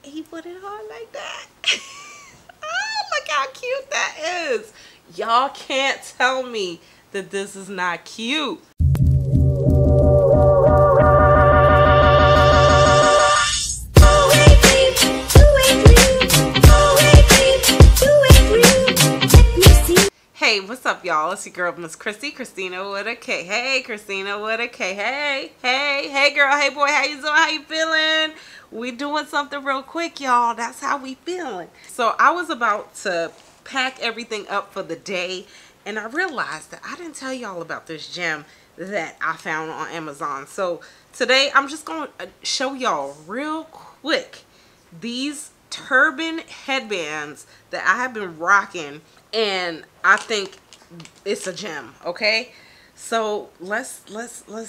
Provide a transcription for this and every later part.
He put it on like that. Oh, look how cute that is. Y'all can't tell me that this is not cute. Hey, what's up, y'all? It's your girl, Miss Khrissy, Christina with a K. Hey, Christina with a K. Hey, girl. Hey, boy. How you doing? How you feeling? We doing something real quick, y'all. That's how we feeling. So I was about to pack everything up for the day, and I realized that I didn't tell y'all about this gem that I found on Amazon. So today I'm just going to show y'all real quick these turban headbands that I have been rocking, and I think it's a gem. Okay, so let's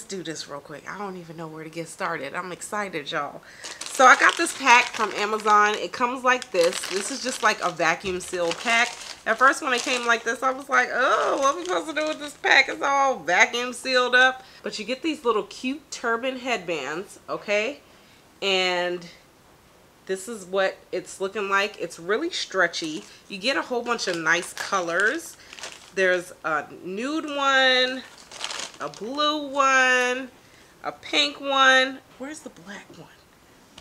do this real quick. I don't even know where to get started. I'm excited, y'all. So I got this pack from Amazon. It comes like this. This is just like a vacuum sealed pack. At first when it came like this, I was like, oh, what are we supposed to do with this pack? It's all vacuum sealed up. But you get these little cute turban headbands, okay? And this is what it's looking like. It's really stretchy. You get a whole bunch of nice colors. There's a nude one, a blue one, a pink one. Where's the black one?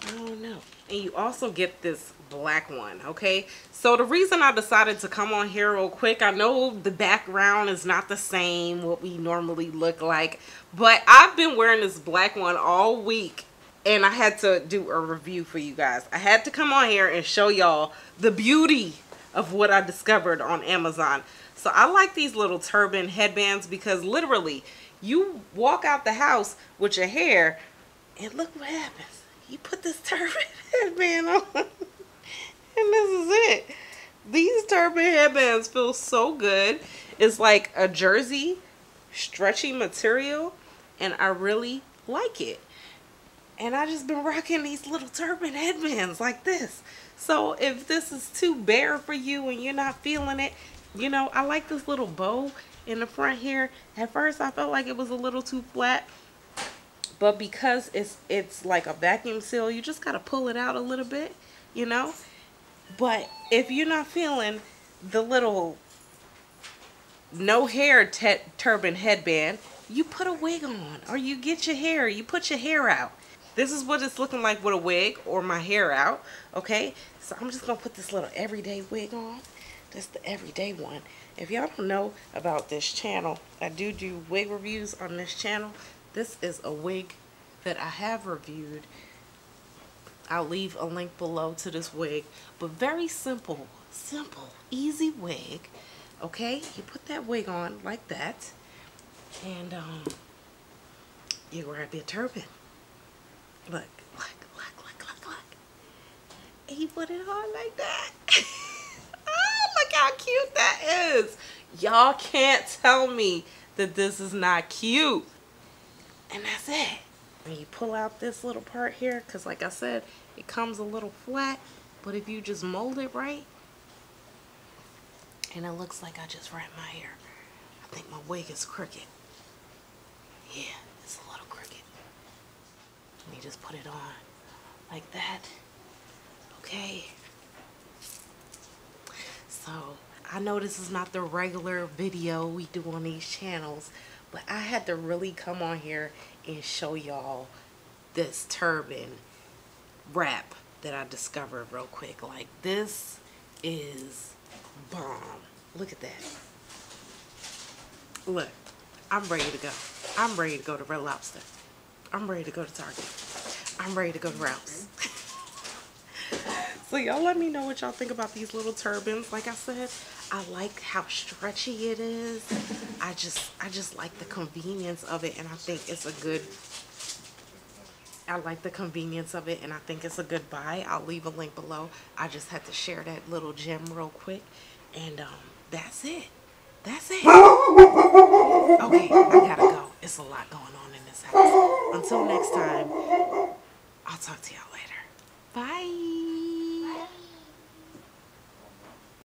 I don't know. And you also get this black one, okay? So the reason I decided to come on here real quick, I know the background is not the same, what we normally look like, but I've been wearing this black one all week, and I had to do a review for you guys. I had to come on here and show y'all the beauty of what I discovered on Amazon. So I like these little turban headbands because literally you walk out the house with your hair and look what happens. You put this turban headband on and this is it. These turban headbands feel so good. It's like a jersey stretchy material, and I really like it. And I just been rocking these little turban headbands like this. So if this is too bare for you and you're not feeling it, you know, I like this little bow in the front here. At first I felt like it was a little too flat, but because it's like a vacuum seal, you just gotta pull it out a little bit, you know. But if you're not feeling the little no hair turban headband, you put a wig on, or you get your hair, you put your hair out. This is what it's looking like with a wig or my hair out, okay? So I'm just gonna put this little everyday wig on. That's the everyday one. If y'all don't know about this channel, I do wig reviews on this channel. This is a wig that I have reviewed. I'll leave a link below to this wig, but very simple, easy wig, okay? You put that wig on like that, and you grab your turban. Look. He put it on like that. Oh, look how cute that is. Y'all can't tell me that this is not cute. And that's it. And you pull out this little part here, because like I said, it comes a little flat, but if you just mold it right, and it looks like I just wrapped my hair. I think my wig is crooked. Yeah, it's a little crooked. Let me just put it on like that. Okay. So I know this is not the regular video we do on these channels, but I had to really come on here and show y'all this turban wrap that I discovered real quick. Like, this is bomb. Look at that. Look, I'm ready to go. I'm ready to go to Red Lobster. I'm ready to go to Target. I'm ready to go to Ralph's. So y'all let me know what y'all think about these little turbans. Like I said, I like how stretchy it is. I just like the convenience of it, and I think it's a good, I like the convenience of it, and I think it's a good buy. I'll leave a link below. I just had to share that little gem real quick, and that's it. That's it. Okay, I gotta go. It's a lot going on in this house. Until next time, I'll talk to y'all later. Bye.